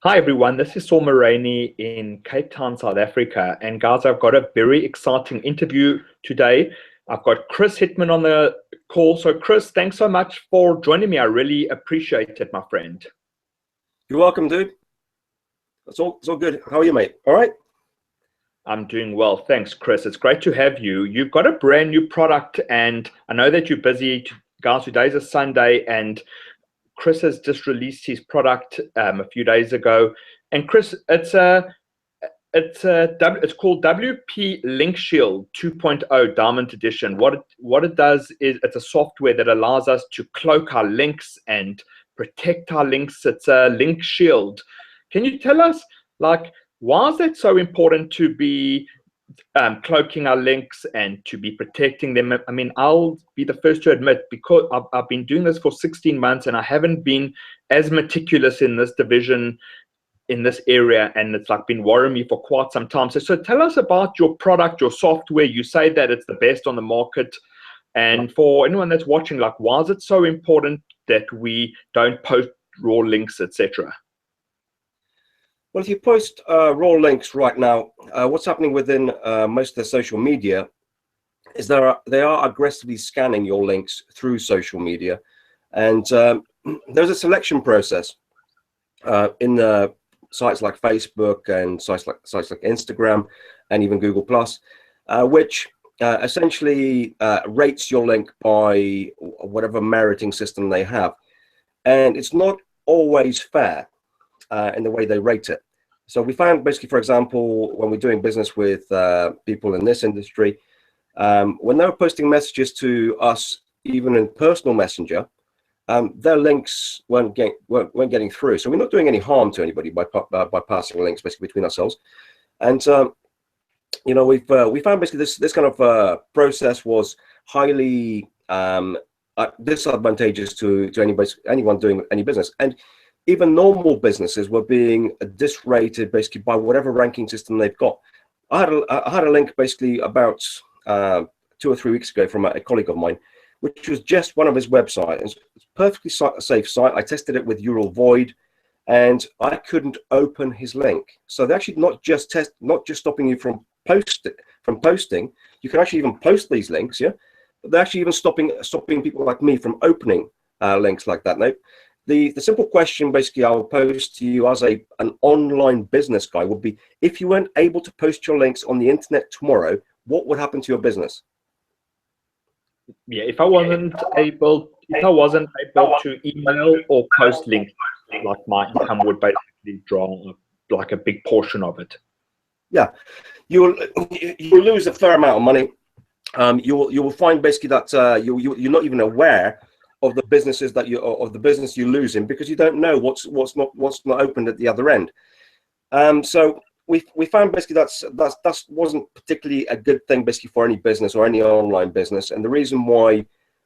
Hi everyone, this is Saul Moraney in Cape Town, South Africa. And guys, I've got a very exciting interview today. I've got Chris Hitman on the call. So Chris, thanks so much for joining me. I really appreciate it, my friend. You're welcome, dude. It's all good. How are you, mate? All right? I'm doing well. Thanks, Chris. It's great to have you. You've got a brand new product, and I know that you're busy. Guys, today's a Sunday, and Chris has just released his product a few days ago. And Chris, it's called WP Link Shield 2.0 Diamond Edition. What it does is it's a software that allows us to cloak our links and protect our links. It's a link shield. Can you tell us, like, why is that so important to be cloaking our links and to be protecting them? I mean, I'll be the first to admit, because I've been doing this for 16 months and I haven't been as meticulous in this division, in this area, and it's like been worrying me for quite some time. So tell us about your product, your software. You say that it's the best on the market. And for anyone that's watching, like, why is it so important that we don't post raw links, etc.? Well, if you post raw links right now, what's happening within most of the social media is they are aggressively scanning your links through social media, and there's a selection process in the sites like Facebook and sites like Instagram and even Google Plus, which essentially rates your link by whatever meriting system they have, and it's not always fair in the way they rate it. So we found basically, for example, when we're doing business with people in this industry, when they were posting messages to us, even in personal messenger, their links weren't getting through. So we're not doing any harm to anybody by passing links basically between ourselves. And we found basically this kind of process was highly disadvantageous to anyone doing any business. And even normal businesses were being disrated basically by whatever ranking system they've got. I had a link basically about 2 or 3 weeks ago from a colleague of mine, which was just one of his websites. It's a perfectly safe site. I tested it with URL Void, and I couldn't open his link. So they're actually not just stopping you from posting. You can actually even post these links, yeah. But they're actually even stopping people like me from opening links like that. Now, the simple question basically I'll pose to you as an online business guy would be: if you weren't able to post your links on the internet tomorrow, what would happen to your business? Yeah, if I wasn't able to email or post links, like, my income would basically draw like a big portion of it. Yeah, you will lose a fair amount of money. You will find basically that you're not even aware of the businesses of the business you're losing, because you don't know what's not opened at the other end. So we found basically that wasn't particularly a good thing basically for any business or any online business. And the reason why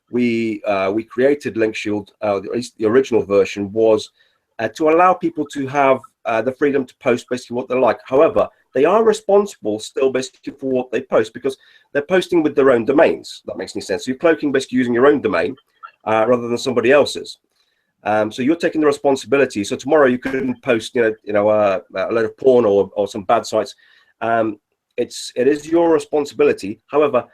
we created Link Shield, at least the original version, was to allow people to have the freedom to post basically what they like. However, they are responsible still basically for what they post, because they're posting with their own domains. That makes any sense. So you're cloaking basically using your own domain rather than somebody else's. So you're taking the responsibility. So tomorrow you couldn't post, a load of porn or some bad sites. It is your responsibility. However,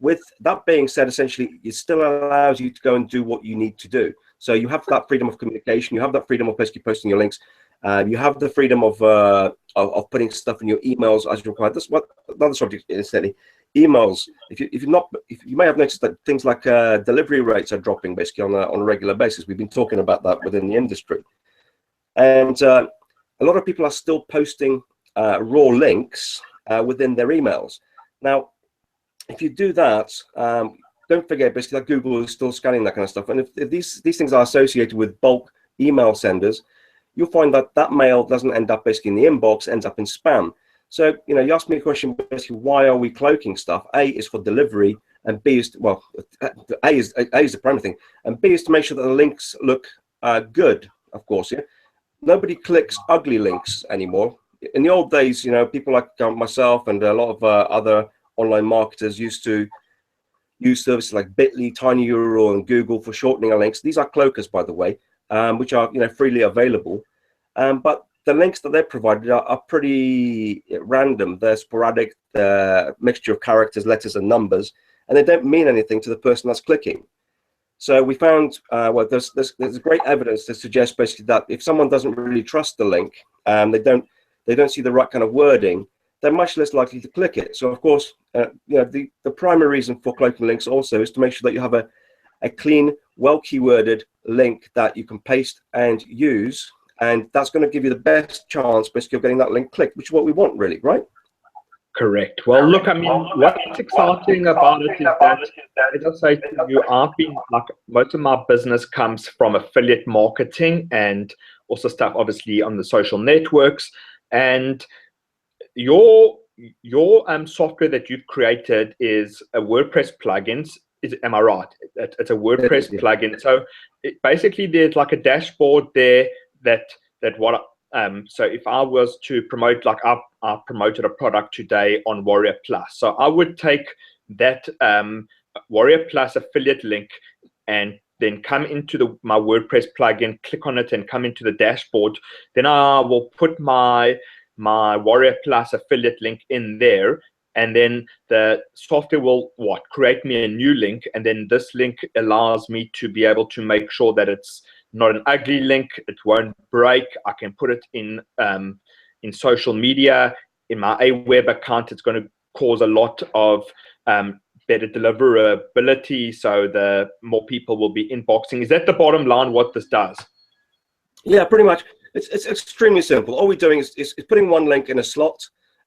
with that being said, essentially, it still allows you to go and do what you need to do. So you have that freedom of communication. You have that freedom of basically posting your links. You have the freedom of putting stuff in your emails as required. That's what another subject, incidentally. Emails. If you may have noticed that things like delivery rates are dropping basically on a regular basis. We've been talking about that within the industry, and a lot of people are still posting raw links within their emails. Now, if you do that, don't forget basically that Google is still scanning that kind of stuff. And if these things are associated with bulk email senders, you'll find that mail doesn't end up basically in the inbox, ends up in spam. So, you asked me a question basically, why are we cloaking stuff? A is for delivery, and B is, well, A is the primary thing, and B is to make sure that the links look good, of course. Yeah, nobody clicks ugly links anymore. In the old days, people like myself and a lot of other online marketers used to use services like Bitly, TinyURL, and Google for shortening our links. These are cloakers, by the way, which are freely available. But the links that they're provided are pretty random. They're sporadic, they're a mixture of characters, letters, and numbers, and they don't mean anything to the person that's clicking. So we found, well, there's great evidence to suggest basically that if someone doesn't really trust the link, they don't see the right kind of wording, they're much less likely to click it. So of course, the primary reason for cloaking links also is to make sure that you have a clean, well keyworded link that you can paste and use, and that's going to give you the best chance basically of getting that link clicked, which is what we want, really, right? Correct. Well, look, I mean, what's exciting about it is that, as I say to you, I've been, like, most of my business comes from affiliate marketing and also stuff, obviously, on the social networks. And your software that you've created is a WordPress plugin. Am I right? It's a WordPress plugin. So basically, there's like a dashboard there that what. So if I was to promote, like I promoted a product today on Warrior Plus, so I would take that Warrior Plus affiliate link and then come into my WordPress plugin, click on it, and come into the dashboard. Then I will put my Warrior Plus affiliate link in there, and then the software will create me a new link, and then this link allows me to be able to make sure that it's not an ugly link, it won't break. I can put it in social media, in my web account. It's going to cause a lot of better deliverability, so the more people will be inboxing. Is that the bottom line, what this does? Yeah, pretty much. It's extremely simple. All we're doing is putting one link in a slot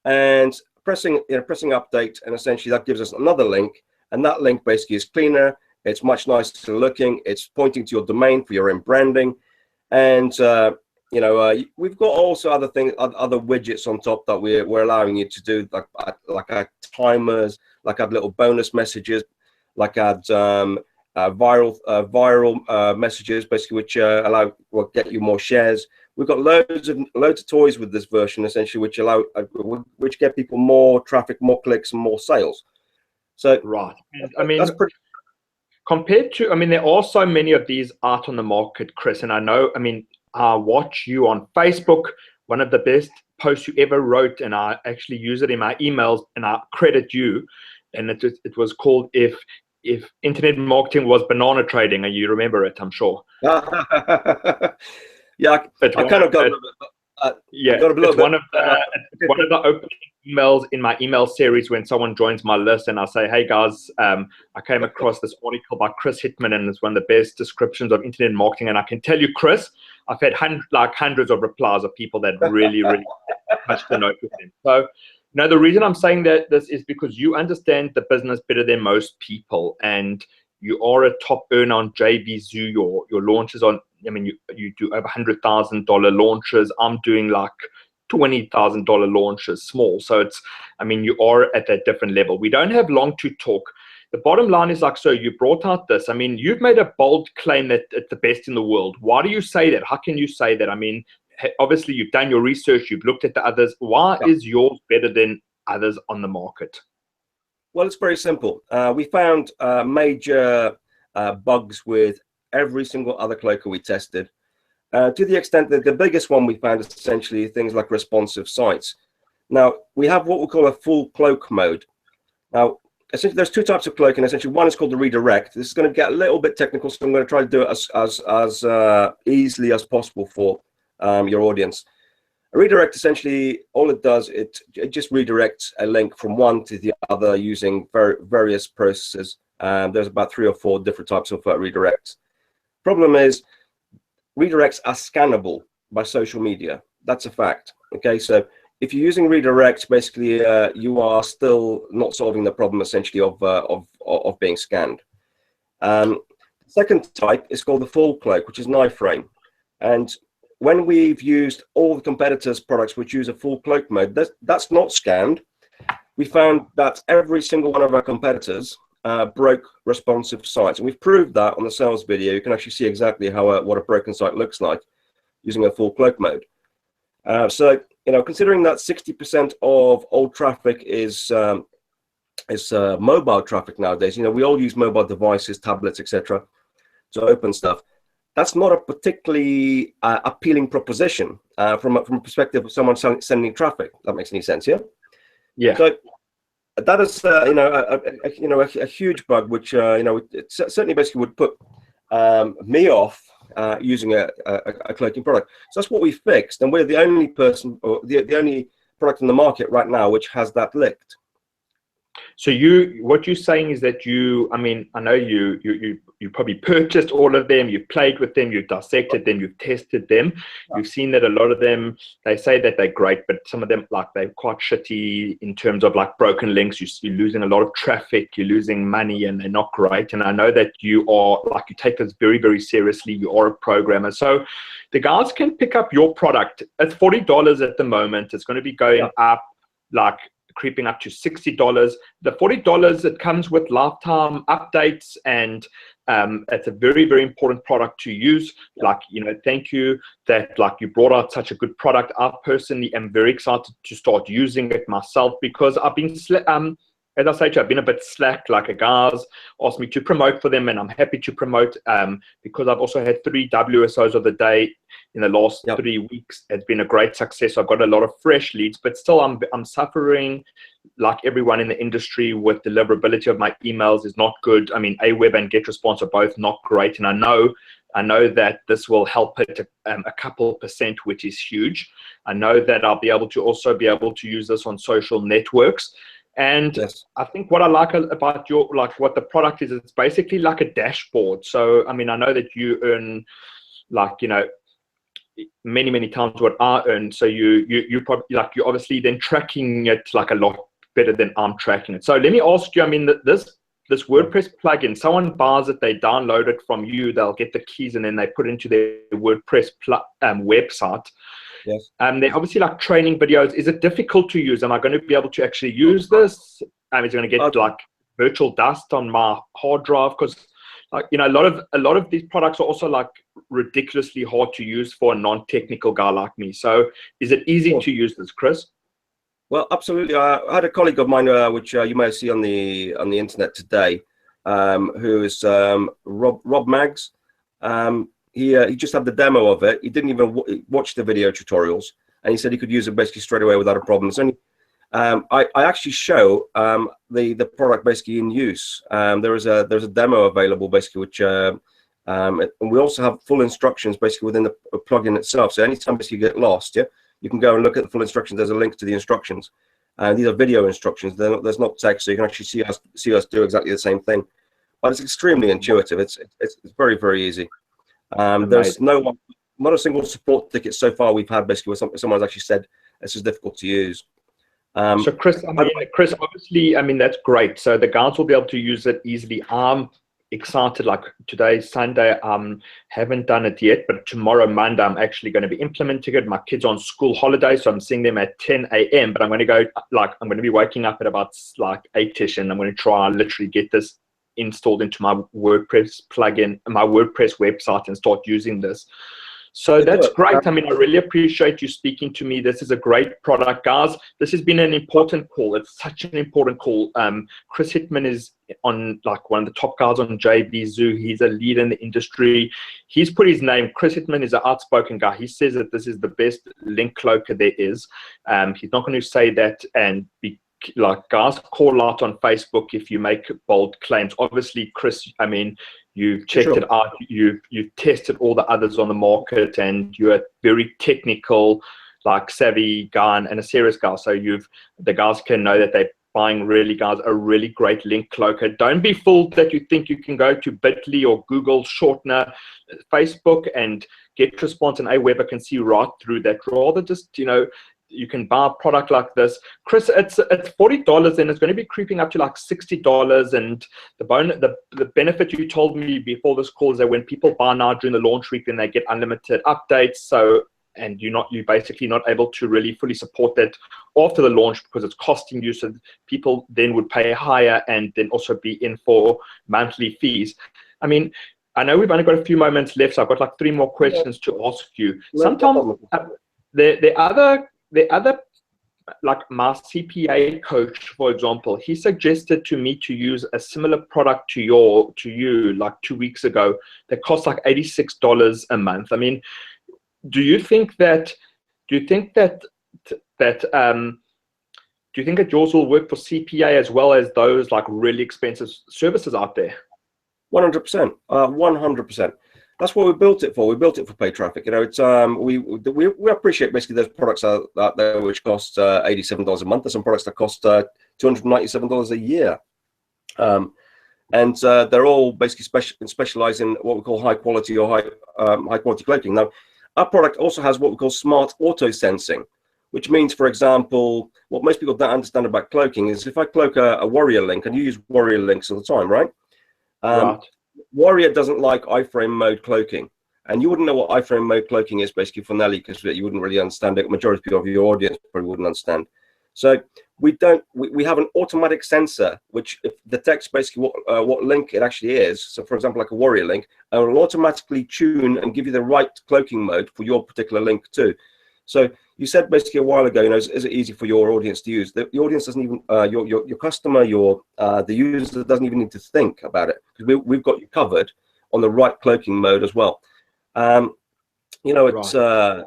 and pressing update, and essentially that gives us another link, and that link basically is cleaner. It's much nicer looking. It's pointing to your domain for your own branding, and we've got also other things, other widgets on top that we're allowing you to do, like add timers, like add little bonus messages, like add viral messages, basically, which will get you more shares. We've got loads of toys with this version, essentially, which get people more traffic, more clicks, and more sales. So right, I mean, that's pretty. Compared to, I mean, there are so many of these out on the market, Chris, and I know, I mean, I watch you on Facebook. One of the best posts you ever wrote, and I actually use it in my emails, and I credit you. And it was called "If Internet Marketing Was Banana Trading," and you remember it, I'm sure. Yeah, I kind of got. It's one of the opening emails in my email series when someone joins my list, and I say, hey guys, I came across this article by Chris Hitman, and it's one of the best descriptions of internet marketing. And I can tell you, Chris, I've had hundreds of replies of people that really touched the note with them. So, the reason I'm saying that this is because you understand the business better than most people, and you are a top earner on JVZoo. Your launches on, I mean, you do over $100,000 launches. I'm doing like $20,000 launches, small. So it's, I mean, you are at that different level. We don't have long to talk. The bottom line is, like, so you brought out this. I mean, you've made a bold claim that it's the best in the world. Why do you say that? How can you say that? I mean, obviously you've done your research, you've looked at the others. Why is yours better than others on the market? Well, it's very simple. We found major bugs with every single other cloaker we tested, to the extent that the biggest one we found is essentially things like responsive sites. Now, we have what we call a full cloak mode. Now, essentially, there's two types of cloaking. Essentially, one is called the redirect. This is going to get a little bit technical, so I'm going to try to do it as easily as possible for your audience. A redirect, essentially, all it does, it just redirects a link from one to the other using various processes. There's about 3 or 4 different types of redirects. Problem is, redirects are scannable by social media. That's a fact. Okay, so if you're using redirects, basically, you are still not solving the problem, essentially, of being scanned. Second type is called the full cloak, which is an iframe. And when we've used all the competitors' products which use a full cloak mode, that's not scanned. We found that every single one of our competitors broke responsive sites, and we've proved that on the sales video. You can actually see exactly how what a broken site looks like using a full cloak mode. So, considering that 60% of all traffic is mobile traffic nowadays, we all use mobile devices, tablets, etc., to open stuff. that's not a particularly appealing proposition from a perspective of someone sending traffic. That makes any sense, yeah? Yeah. So that is, a huge bug, which it certainly basically would put me off using a cloaking product. So that's what we fixed, and we're the only person, or the only product in the market right now which has that licked. So what you're saying is that I mean, I know you probably purchased all of them, you've played with them, you've dissected them, you've tested them, you've seen that a lot of them, they say that they're great, but some of them, like, they're quite shitty in terms of like broken links. You're losing a lot of traffic, you're losing money, and they're not great. And I know that you take this very, very seriously. You are a programmer, so the guys can pick up your product at $40 at the moment. It's going to be going up, like creeping up to $60. The $40, it comes with lifetime updates, and it's a very, very important product to use. Like, thank you that you brought out such a good product. I personally am very excited to start using it myself, because I've been as I say to you, I've been a bit slack. Like, a guys asked me to promote for them, and I'm happy to promote because I've also had 3 WSOs of the day in the last 3 weeks. It's been a great success. I've got a lot of fresh leads, but still I'm suffering, like everyone in the industry, with deliverability of my emails is not good. I mean, Aweber and GetResponse are both not great, and I know that this will help it a couple %, which is huge. I know that I'll be able to use this on social networks. And I think what I like about what the product is, it's basically like a dashboard. So, I mean, I know that you earn, many, many times what I earn. So you probably, you're obviously then tracking it like a lot better than I'm tracking it. So let me ask you, I mean, this WordPress plugin, someone buys it, they download it from you, they'll get the keys, and then they put it into their WordPress website. Yes. They're obviously like training videos. Is it difficult to use? Am I going to be able to actually use this? Is it going to get like virtual dust on my hard drive? Because a lot of these products are also like ridiculously hard to use for a non-technical guy like me. So is it easy to use this, Chris? Well, absolutely. I had a colleague of mine, which you may see on the internet today, who is Rob Maggs. He just had the demo of it. He didn't even watch the video tutorials, and he said he could use it basically straight away without a problem. It's only I actually show the product basically in use. There's a demo available basically, which and we also have full instructions basically within the plugin itself. So anytime you get lost, you can go and look at the full instructions. There's a link to the instructions, and these are video instructions. There's not text, so you can actually see us do exactly the same thing. But it's extremely intuitive. It's very, very easy. There's not a single support ticket so far we've had basically where someone's actually said this is difficult to use. So Chris, obviously, I mean, that's great. So the guys will be able to use it easily. I'm excited. Like, today's Sunday, haven't done it yet, but tomorrow, Monday, I'm actually going to be implementing it. My kids are on school holiday, so I'm seeing them at 10 a.m. But I'm going to be waking up at about 8ish, and I'm going to try and literally get this installed into my WordPress plugin, my WordPress website, and start using this. So that's great. I mean, I really appreciate you speaking to me. This is a great product, guys. This has been an important call. It's such an important call. Chris Hitman is on one of the top guys on JB Zoo. He's a leader in the industry. He's put his name. Chris Hitman is an outspoken guy. He says that this is the best link cloaker there is. He's not going to say that and be guys, call out on Facebook if you make bold claims. Obviously, Chris, I mean, you've checked it out, you've tested all the others on the market, and you're a very technical, savvy guy and a serious guy. So the guys can know that they're buying a really great link cloaker. Don't be fooled that you think you can go to Bitly or Google shortener, Facebook, and GetResponse and Aweber can see right through that. Rather just, you can buy a product like this. Chris, it's $40, and it's going to be creeping up to $60. And the benefit you told me before this call is that when people buy now during the launch week, then they get unlimited updates. So, and you're basically not able to really fully support that after the launch because it's costing you. So people then would pay higher and then also be in for monthly fees. I mean, I know we've only got a few moments left, so I've got 3 more questions to ask you. Sometimes the other like my CPA coach, for example, he suggested to me to use a similar product to you like 2 weeks ago that costs like $86 a month. I mean, do you think that do you think that yours will work for CPA as well as those like really expensive services out there? 100%, 100%. That's what we built it for. We built it for paid traffic. You know, it's we appreciate basically those products out there which cost $87 a month. There's some products that cost $297 a year, and they're all basically specialize in what we call high quality or high quality cloaking. Now, our product also has what we call smart auto sensing, which means, for example, what most people don't understand about cloaking is if I cloak a Warrior link, and you use Warrior links all the time, right? Right. Warrior doesn't like iframe mode cloaking, and you wouldn't know what iframe mode cloaking is basically for Nelly, because you wouldn't really understand it. Majority of your audience probably wouldn't understand. So we have an automatic sensor which detects basically what link it actually is. So for example, like a Warrior link, and it will automatically tune and give you the right cloaking mode for your particular link too. So you said basically a while ago, you know, is it easy for your audience to use? The audience doesn't even, your customer, the user doesn't even need to think about it, because we've got you covered on the right cloaking mode as well. You know, it's right.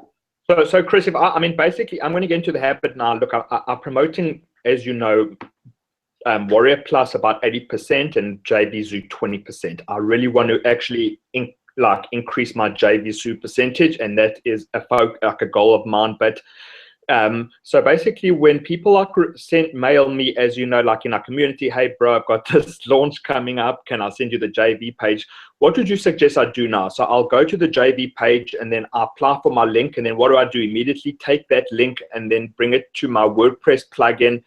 So Chris, if I mean, basically, I'm going to get into the habit now. Look, I'm promoting, as you know, Warrior Plus about 80% and JVZoo 20%. I really want to actually increase my JVZoo percentage, and that is a goal of mine. But so basically, when people mail me, as you know, like in our community, hey bro, I've got this launch coming up, can I send you the JV page? What would you suggest I do now? So I'll go to the JV page and then I apply for my link, and then what do I do? Immediately take that link and then bring it to my WordPress plugin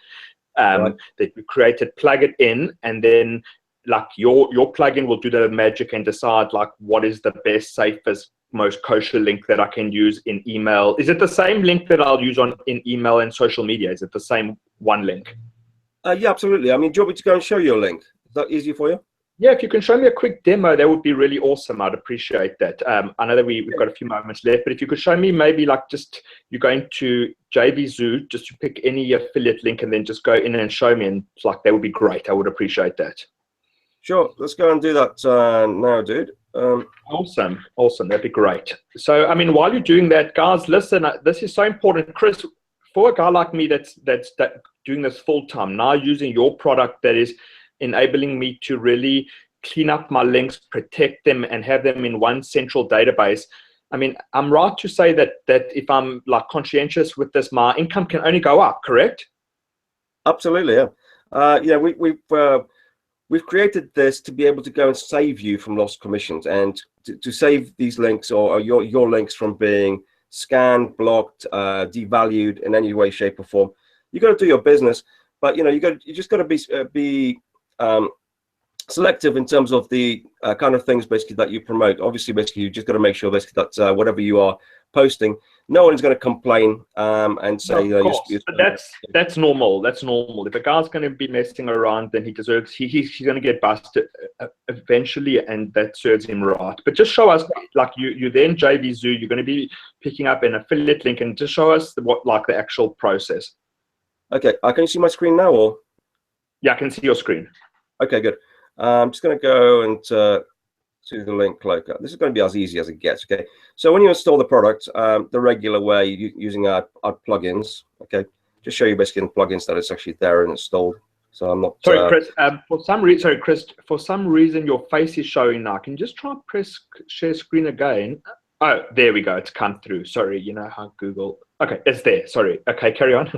right. that we created, plug it in, and then like your plugin will do the magic and decide like what is the best, safest, most kosher link that I can use in email. Is it the same link that I'll use in email and social media? Is it the same one link? Yeah, absolutely. I mean, do you want me to go and show you a link? Is that easy for you? Yeah, if you can show me a quick demo, that would be really awesome. I'd appreciate that. I know that we've got a few moments left, but if you could show me maybe like just you going to JVZoo, just to pick any affiliate link and then just go in and show me, and like that would be great. I would appreciate that. Sure, let's go and do that now, dude. Awesome. That'd be great. So, I mean, while you're doing that, guys, listen, this is so important. Chris, for a guy like me that's doing this full time, now using your product that is enabling me to really clean up my links, protect them, and have them in one central database. I mean, I'm right to say that if I'm like conscientious with this, my income can only go up, correct? Absolutely, yeah. Yeah, we've created this to be able to go and save you from lost commissions, and to save these links or your links from being scanned, blocked, devalued in any way, shape, or form. You got to do your business, but you know you just got to be selective in terms of the kind of things basically that you promote. Obviously, basically you just got to make sure basically that whatever you are posting, no one's going to complain and say, no, of course. But that's normal. That's normal. If a guy's going to be messing around, then he deserves. He's going to get busted eventually, and that serves him right. But just show us, like you then JVZoo, you're going to be picking up an affiliate link, and just show us what like the actual process. Okay, can you see my screen now, or? Yeah, I can see your screen. Okay, good. I'm just going to go and to the link local. This is going to be as easy as it gets. Okay, so when you install the product the regular way using our plugins, okay, just show you basically in the plugins that it's actually there and installed. So I'm not sorry, Chris. For some reason your face is showing now. Can you just try and press share screen again? Oh, there we go. It's come through. Sorry, you know how Google. Okay, it's there. Sorry. Okay, carry on.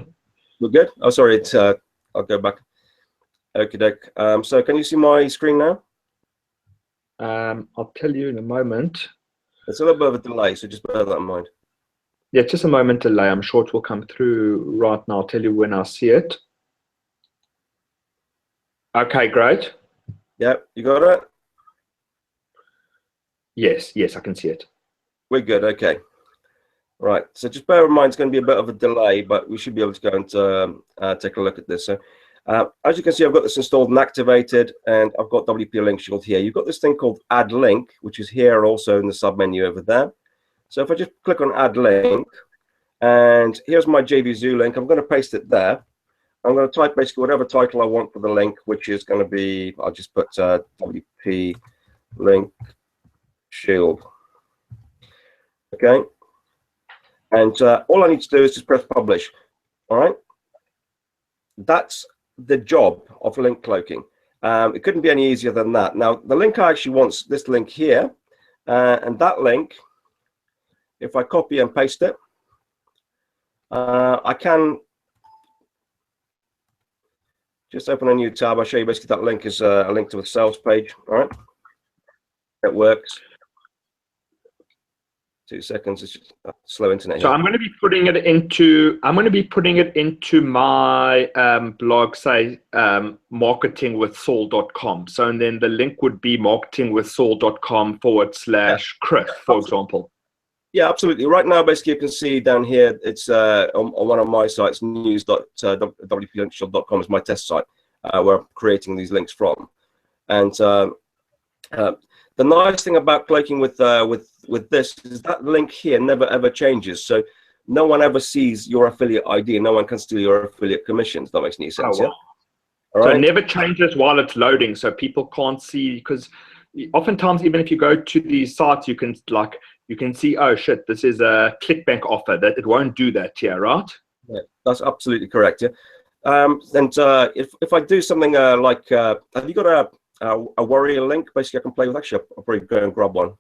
We're good. Oh, sorry. It's I'll go back. Okay, Dick. So can you see my screen now? I'll tell you in a moment. It's a little bit of a delay, so just bear that in mind. Yeah, just a moment delay. I'm sure it will come through right now. I'll tell you when I see it. Okay, great. Yeah, you got it? Yes, I can see it. We're good. Okay. Right. So just bear in mind, it's going to be a bit of a delay, but we should be able to go and take a look at this. So as you can see, I've got this installed and activated, and I've got WP Link Shield here. You've got this thing called Add Link, which is here also in the sub menu over there. So if I just click on Add Link, And here's my JVZoo link. I'm going to paste it there. I'm going to type basically whatever title I want for the link, which is going to be, I'll just put WP link shield. Okay. And all I need to do is just press publish. All right. That's the job of link cloaking. It couldn't be any easier than that. Now, the link I actually want this link here, and that link, if I copy and paste it, I can just open a new tab. I'll show you basically that link is a link to a sales page. All right, it works. 2 seconds. It's just slow internet here. So I'm going to be putting it into my blog, say marketingwithsaul.com. So and then the link would be marketingwithsaul.com/Chris, for example. Yeah, absolutely. Right now, basically, you can see down here, it's on one of my sites, news.wplinkshop.com is my test site where I'm creating these links from. And the nice thing about cloaking with this is that link here never ever changes. So no one ever sees your affiliate ID, and no one can steal your affiliate commissions. That makes any sense. Oh, wow. Yeah. All right. So it never changes while it's loading, so people can't see, because oftentimes even if you go to these sites, you can see, oh shit, this is a ClickBank offer. That it won't do that here, right? Yeah, that's absolutely correct. Yeah. And if I do something like, have you got a warrior link basically I can play with? Actually, I'll probably go and grab one.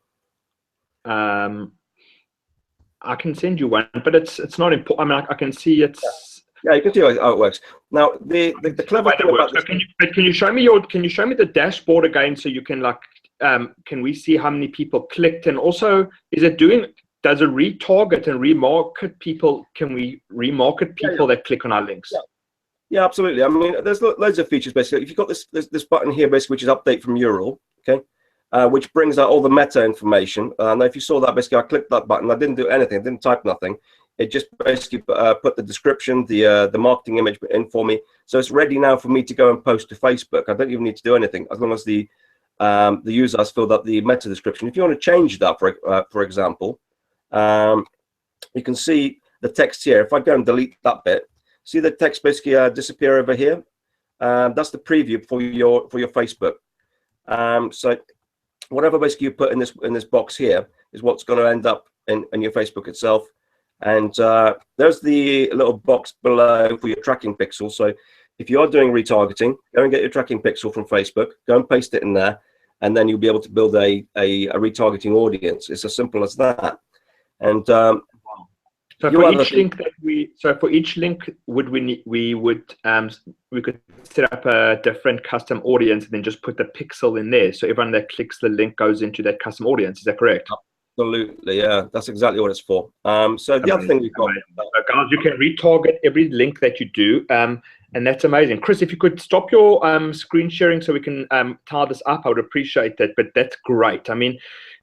I can send you one, but it's not important. I mean, I can see it's. Yeah, you can see how it works. Now, the clever thing about this. Can you show me the dashboard again, so you can can we see how many people clicked, and also does it retarget and remarket people? Can we remarket people that click on our links? Yeah, absolutely. I mean, there's loads of features basically. If you've got this button here, basically, which is update from URL, okay, which brings out all the meta information. Now, if you saw that, basically, I clicked that button. I didn't do anything. I didn't type nothing. It just basically put the description, the marketing image in for me. So it's ready now for me to go and post to Facebook. I don't even need to do anything as long as the user has filled up the meta description. If you want to change that, for example, you can see the text here. If I go and delete that bit, see the text basically disappear over here. That's the preview for your Facebook. So whatever basically you put in this box here is what's going to end up in your Facebook itself. And there's the little box below for your tracking pixel. So if you are doing retargeting, go and get your tracking pixel from Facebook, go and paste it in there, and then you'll be able to build a retargeting audience. It's as simple as that. And so for each link we could set up a different custom audience and then just put the pixel in there, so everyone that clicks the link goes into that custom audience. Is that correct? Absolutely, yeah. That's exactly what it's for. So the other thing we've got, guys, you can retarget every link that you do, and that's amazing. Chris, if you could stop your screen sharing so we can tie this up, I would appreciate that. But that's great. I mean,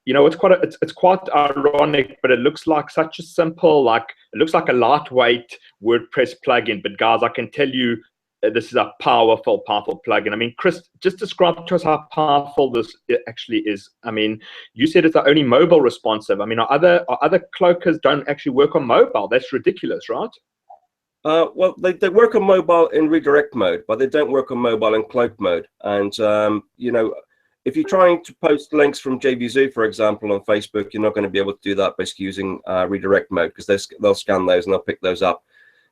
you know, it's quite ironic, but it looks like such a simple, it looks like a lightweight WordPress plugin. But guys, I can tell you, this is a powerful plugin. I mean, Chris, just describe to us how powerful this actually is. I mean, you said it's only mobile responsive. I mean, our other cloakers don't actually work on mobile. That's ridiculous, right? Well, they work on mobile in redirect mode, but they don't work on mobile in cloak mode. And you know, if you're trying to post links from JVZoo, for example, on Facebook, you're not going to be able to do that basically using redirect mode, because they'll scan those and they'll pick those up.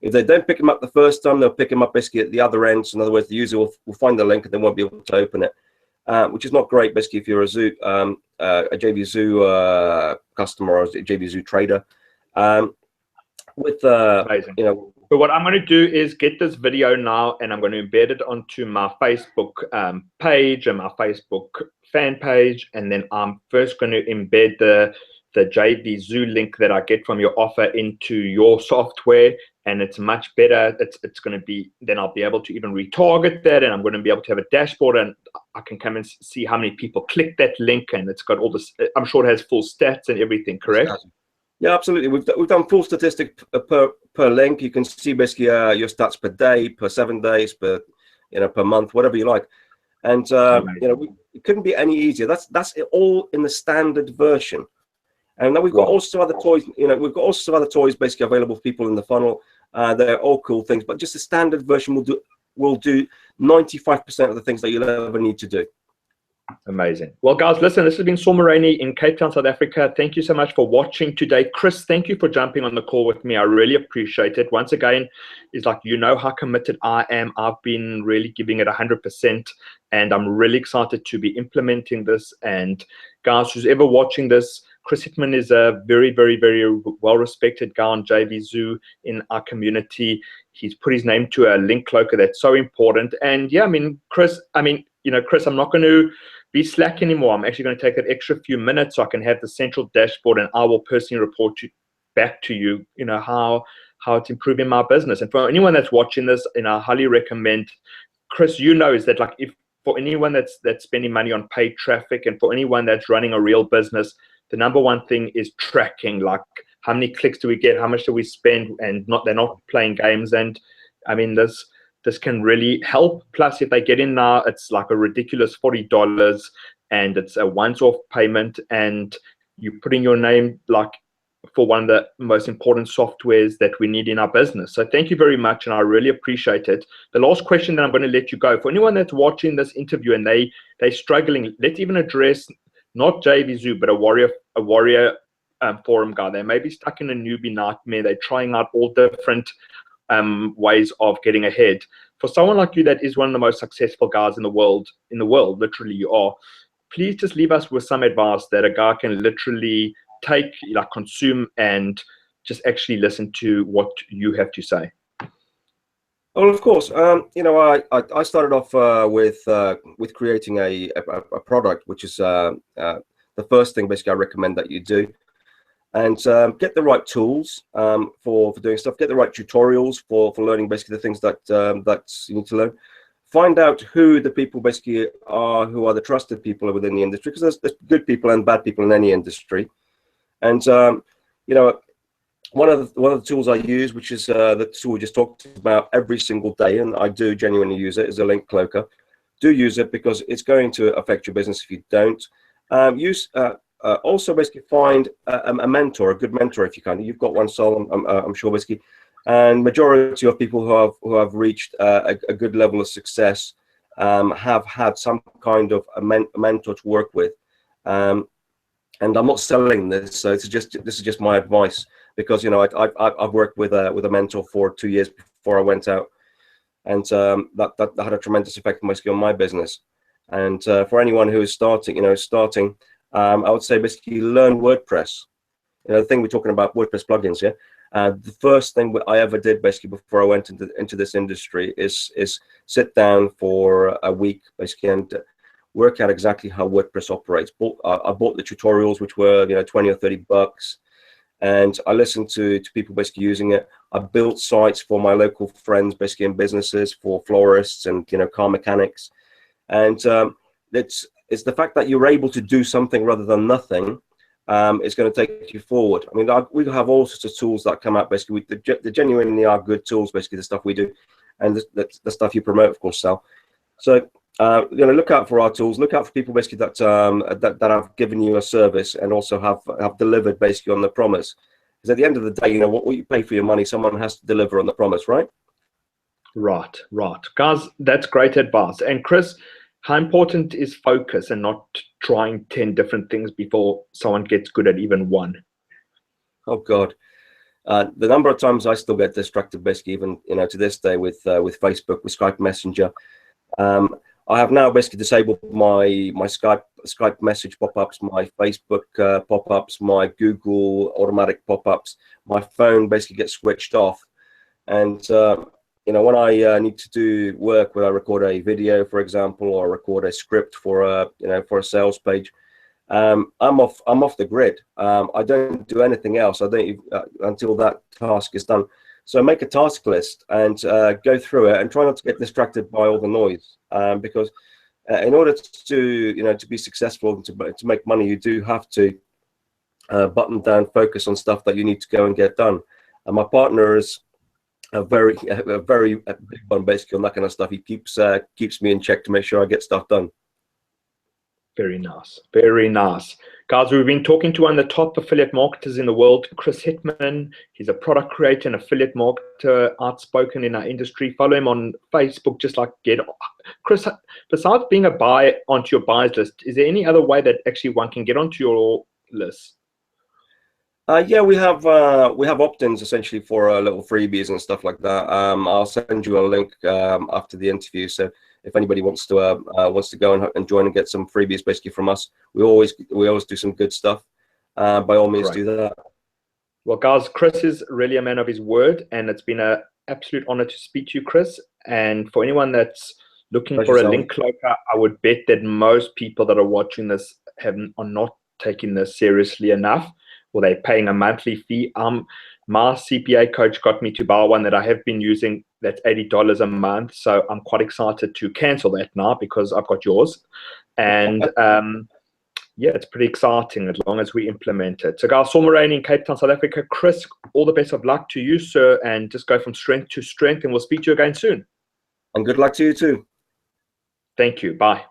If they don't pick them up the first time, they'll pick them up basically at the other end. So in other words, the user will find the link and they won't be able to open it, which is not great basically if you're a JVZoo customer or a JVZoo trader. You know. But what I'm going to do is get this video now, and I'm going to embed it onto my Facebook page and my Facebook fan page, and then I'm first going to embed the JVZoo link that I get from your offer into your software, and it's much better. It's going to be, then I'll be able to even retarget that, and I'm going to be able to have a dashboard, and I can come and see how many people click that link, and it's got all this. I'm sure it has full stats and everything. Correct? Yeah, absolutely. We've done full statistic per link. You can see basically your stats per day, per 7 days, per month, whatever you like. And you know, it couldn't be any easier. That's it all in the standard version. And then we've got also other toys, we've got also other toys basically available for people in the funnel. They're all cool things, but just the standard version will do 95% of the things that you'll ever need to do. Amazing. Well, guys, listen, this has been Saul Moraney in Cape Town, South Africa. Thank you so much for watching today. Chris, thank you for jumping on the call with me. I really appreciate it. Once again, it's like, you know how committed I am. I've been really giving it 100%, and I'm really excited to be implementing this. And guys, who's ever watching this, Chris Hitman is a very, very, very well-respected guy on JV Zoo in our community. He's put his name to a link cloaker that's so important. And yeah, Chris, Chris, I'm not going to be slack anymore. I'm actually going to take that extra few minutes so I can have the central dashboard, and I will personally report back to you, how it's improving my business. And for anyone that's watching this, I highly recommend, Chris, is that, like, if for anyone that's spending money on paid traffic, and for anyone that's running a real business, the number one thing is tracking, like how many clicks do we get, how much do we spend, and they're not playing games. And this can really help. Plus, if they get in now, it's like a ridiculous $40, and it's a once-off payment, and you put in your name like for one of the most important softwares that we need in our business. So thank you very much, and I really appreciate it. The last question that I'm going to let you go, for anyone that's watching this interview and they're struggling, let's even address not JV Zoo, but a warrior forum guy. They may be stuck in a newbie nightmare. They're trying out all different ways of getting ahead. For someone like you that is one of the most successful guys in the world, literally you are, please just leave us with some advice that a guy can literally take, consume, and just actually listen to what you have to say. Well, of course, I started off with creating a product, which is the first thing basically I recommend that you do. And get the right tools for doing stuff. Get the right tutorials for learning basically the things that you need to learn. Find out who the people basically are, who are the trusted people within the industry, because there's good people and bad people in any industry. And one of the tools I use, which is the tool we just talked about every single day, and I do genuinely use it, is a link cloaker. Do use it because it's going to affect your business if you don't. Also, basically, find a mentor, a good mentor if you can. You've got one, Sol, I'm sure, basically. And majority of people who have reached a good level of success have had some kind of a mentor to work with. And I'm not selling this, so this is just my advice, because I've worked with a mentor for 2 years before I went out, and that had a tremendous effect on my business. And for anyone who is starting, I would say basically learn WordPress. The thing we're talking about, WordPress plugins, yeah. The first thing I ever did basically before I went into this industry is sit down for a week basically and work out exactly how WordPress operates. I bought the tutorials, which were 20 or 30 bucks, and I listened to people basically using it. I built sites for my local friends basically in businesses, for florists and car mechanics, and it's the fact that you're able to do something rather than nothing is going to take you forward. I mean, we have all sorts of tools that come out basically. They genuinely are good tools, basically, the stuff we do, and the stuff you promote, of course, Sal. So look out for our tools. Look out for people basically that have given you a service and also have delivered basically on the promise. Because at the end of the day, what you pay for your money, someone has to deliver on the promise, right? Right, guys. That's great advice. And Chris, how important is focus and not trying 10 different things before someone gets good at even one? Oh God, the number of times I still get distracted, basically, even to this day with Facebook, with Skype Messenger. I have now basically disabled my Skype message pop-ups, my Facebook pop-ups, my Google automatic pop-ups. My phone basically gets switched off, and when I need to do work, when I record a video, for example, or record a script for a sales page, I'm off the grid. I don't do anything else. I don't until that task is done. So make a task list and go through it, and try not to get distracted by all the noise. Because in order to be successful and to make money, you do have to button down, focus on stuff that you need to go and get done. And my partner is a very big one basically on that kind of stuff. He keeps me in check to make sure I get stuff done. Very nice, very nice. Guys, we've been talking to one of the top affiliate marketers in the world, Chris Hitman. He's a product creator and affiliate marketer, outspoken in our industry. Follow him on Facebook, just like Chris, besides being a buy onto your buyers list, is there any other way that actually one can get onto your list? Yeah, we have opt-ins essentially for little freebies and stuff like that. I'll send you a link after the interview. So if anybody wants to go and join and get some freebies basically from us, we always do some good stuff. By all means, do that. Well, guys, Chris is really a man of his word, and it's been an absolute honor to speak to you, Chris. And for anyone that's looking for a link cloaker, I would bet that most people that are watching this are not taking this seriously enough, or they're paying a monthly fee. My CPA coach got me to buy one that I have been using. That's $80 a month. So I'm quite excited to cancel that now because I've got yours. And yeah, it's pretty exciting as long as we implement it. So guys, Saul Moraine in Cape Town, South Africa. Chris, all the best of luck to you, sir. And just go from strength to strength. And we'll speak to you again soon. And good luck to you too. Thank you. Bye.